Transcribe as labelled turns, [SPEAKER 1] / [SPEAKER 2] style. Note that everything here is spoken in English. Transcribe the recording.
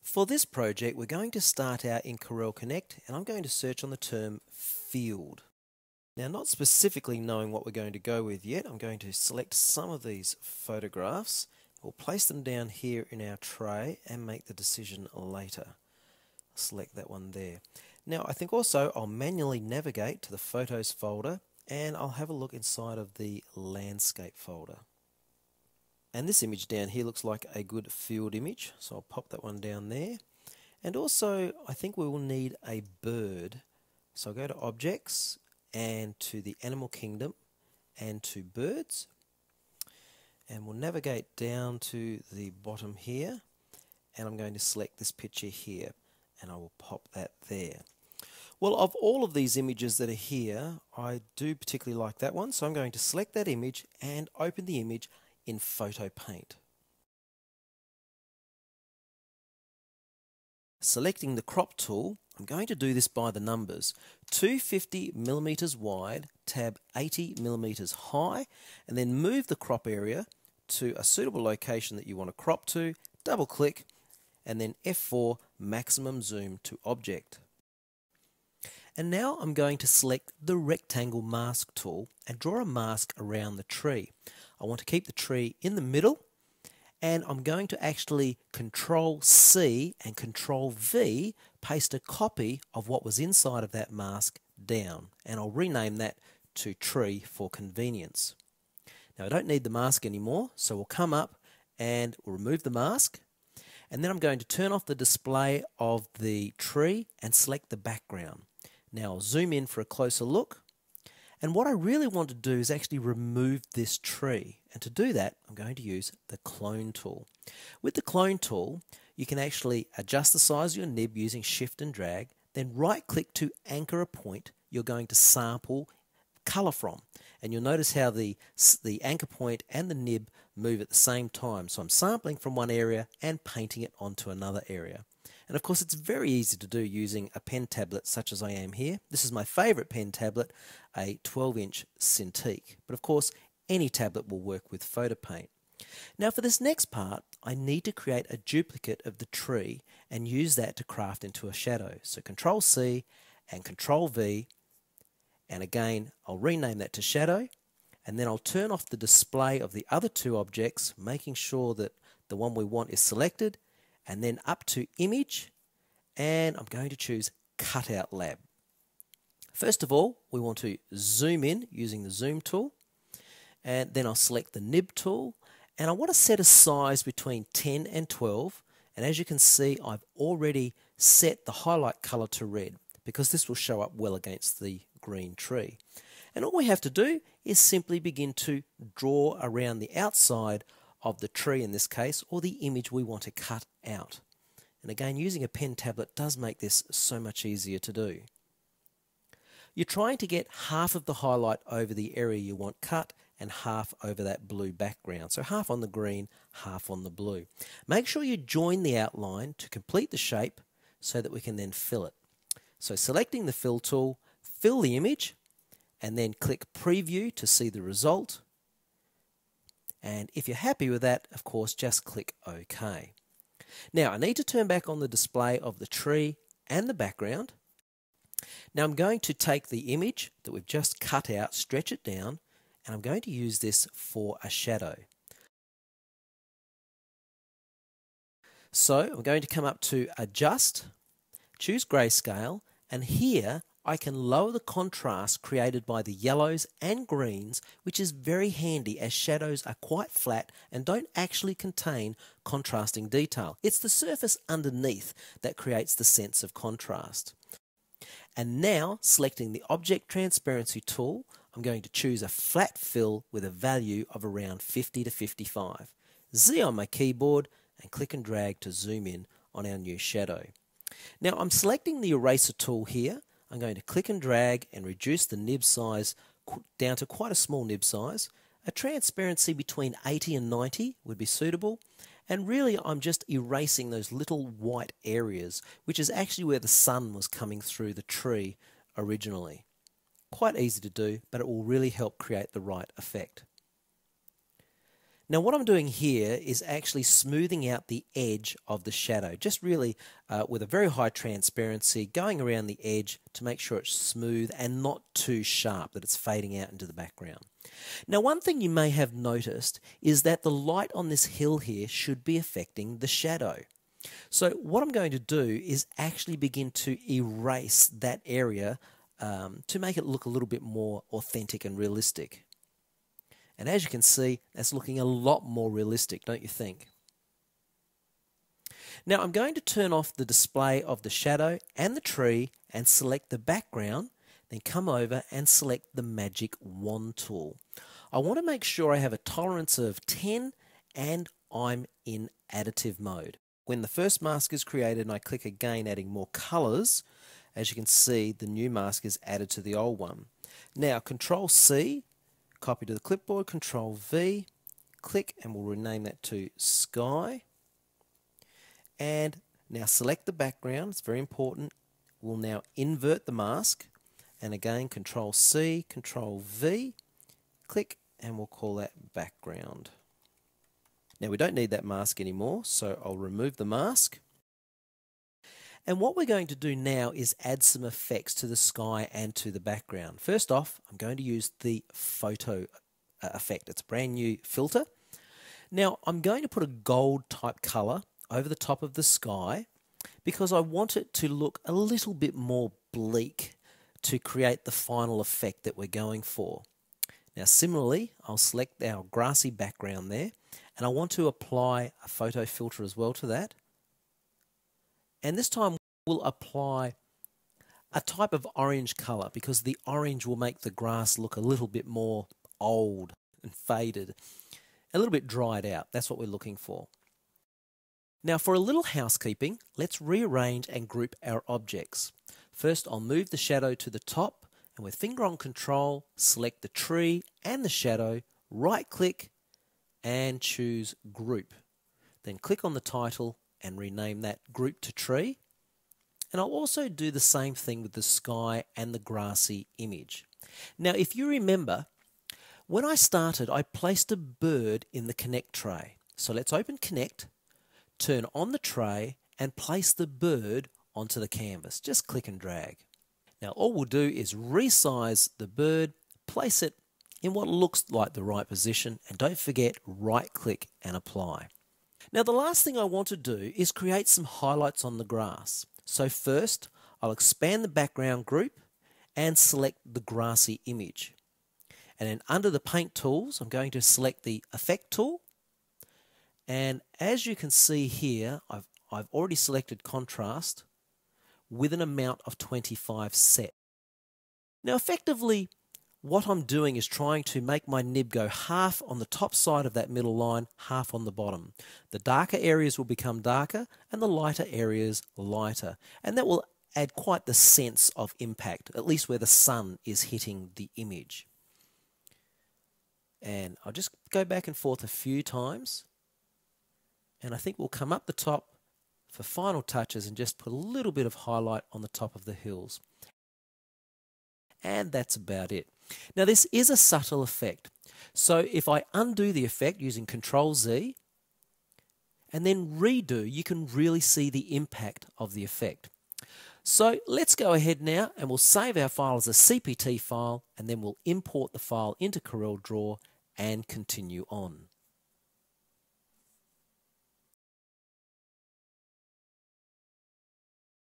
[SPEAKER 1] For this project, we're going to start out in Corel Connect, and I'm going to search on the term field. Now, not specifically knowing what we're going to go with yet, I'm going to select some of these photographs. We'll place them down here in our tray and make the decision later. Select that one there. Now, I think also I'll manually navigate to the Photos folder, and I'll have a look inside of the Landscape folder. And this image down here looks like a good field image, so I'll pop that one down there. And also, I think we will need a bird. So I'll go to Objects and to the Animal Kingdom and to Birds. And we'll navigate down to the bottom here, and I'm going to select this picture here, and I will pop that there. Well, of all of these images that are here, I do particularly like that one, so I'm going to select that image and open the image in Photo Paint. Selecting the crop tool, I'm going to do this by the numbers. 250mm wide, tab 80mm high, and then move the crop area to a suitable location that you want to crop to, double click, and then F4 maximum zoom to object. And now I'm going to select the rectangle mask tool and draw a mask around the tree. I want to keep the tree in the middle, and I'm going to actually Control C and Control V paste a copy of what was inside of that mask down, and I'll rename that to tree for convenience. Now I don't need the mask anymore, so we'll come up and we'll remove the mask, and then I'm going to turn off the display of the tree and select the background. Now I'll zoom in for a closer look. And what I really want to do is actually remove this tree. And to do that, I'm going to use the clone tool. With the clone tool, you can actually adjust the size of your nib using shift and drag, then right click to anchor a point you're going to sample color from. And you'll notice how the anchor point and the nib move at the same time. So I'm sampling from one area and painting it onto another area. And of course, it's very easy to do using a pen tablet such as I am here. This is my favorite pen tablet, a 12-inch Cintiq. But of course, any tablet will work with photo paint. Now for this next part, I need to create a duplicate of the tree and use that to craft into a shadow. So Control C and Control V, and again, I'll rename that to shadow, and then I'll turn off the display of the other two objects, making sure that the one we want is selected, and then up to Image, and I'm going to choose Cutout Lab. First of all, we want to zoom in using the zoom tool, and then I'll select the nib tool, and I want to set a size between 10 and 12, and as you can see, I've already set the highlight color to red because this will show up well against the green tree. And all we have to do is simply begin to draw around the outside of the tree in this case, or the image we want to cut out. And again, using a pen tablet does make this so much easier to do. You're trying to get half of the highlight over the area you want cut and half over that blue background. So half on the green, half on the blue. Make sure you join the outline to complete the shape so that we can then fill it. So selecting the fill tool, fill the image, and then click Preview to see the result. And if you're happy with that, of course, just click OK. Now, I need to turn back on the display of the tree and the background. Now, I'm going to take the image that we've just cut out, stretch it down, and I'm going to use this for a shadow. So, I'm going to come up to Adjust, choose Grayscale, and here I can lower the contrast created by the yellows and greens, which is very handy as shadows are quite flat and don't actually contain contrasting detail. It's the surface underneath that creates the sense of contrast. And now, selecting the Object Transparency tool, I'm going to choose a flat fill with a value of around 50 to 55. Z on my keyboard and click and drag to zoom in on our new shadow. Now I'm selecting the Eraser tool here. I'm going to click and drag and reduce the nib size down to quite a small nib size. A transparency between 80 and 90 would be suitable. And really I'm just erasing those little white areas, which is actually where the sun was coming through the tree originally. Quite easy to do, but it will really help create the right effect. Now what I'm doing here is actually smoothing out the edge of the shadow, just really with a very high transparency, going around the edge to make sure it's smooth and not too sharp, that it's fading out into the background. Now one thing you may have noticed is that the light on this hill here should be affecting the shadow. So what I'm going to do is actually begin to erase that area to make it look a little bit more authentic and realistic. And as you can see, that's looking a lot more realistic, don't you think? Now I'm going to turn off the display of the shadow and the tree and select the background, then come over and select the magic wand tool. I want to make sure I have a tolerance of 10 and I'm in additive mode. When the first mask is created and I click again adding more colours, as you can see the new mask is added to the old one. Now Control C, copy to the clipboard, Control V, click and we'll rename that to Sky. And now select the background, it's very important. We'll now invert the mask and again Control C, Control V, click and we'll call that background. Now we don't need that mask anymore, so I'll remove the mask. And what we're going to do now is add some effects to the sky and to the background. First off, I'm going to use the photo effect. It's a brand new filter. Now I'm going to put a gold type colour over the top of the sky because I want it to look a little bit more bleak to create the final effect that we're going for. Now similarly, I'll select our grassy background there and I want to apply a photo filter as well to that. And this time we'll apply a type of orange colour because the orange will make the grass look a little bit more old and faded, a little bit dried out. That's what we're looking for. Now for a little housekeeping, let's rearrange and group our objects. First I'll move the shadow to the top and with finger on Control, select the tree and the shadow, right click and choose Group. Then click on the title and rename that group to tree. And I'll also do the same thing with the sky and the grassy image. Now if you remember, when I started I placed a bird in the Connect tray. So let's open Connect, turn on the tray and place the bird onto the canvas. Just click and drag. Now all we'll do is resize the bird, place it in what looks like the right position and don't forget right click and apply. Now the last thing I want to do is create some highlights on the grass. So first I'll expand the background group and select the grassy image. And then under the paint tools I'm going to select the effect tool, and as you can see here I've already selected contrast with an amount of 25 set. Now effectively what I'm doing is trying to make my nib go half on the top side of that middle line, half on the bottom. The darker areas will become darker and the lighter areas lighter. And that will add quite the sense of impact, at least where the sun is hitting the image. And I'll just go back and forth a few times. And I think we'll come up the top for final touches and just put a little bit of highlight on the top of the hills. And that's about it. Now this is a subtle effect. So if I undo the effect using Control Z and then redo, you can really see the impact of the effect. So let's go ahead now and we'll save our file as a CPT file and then we'll import the file into CorelDRAW and continue on.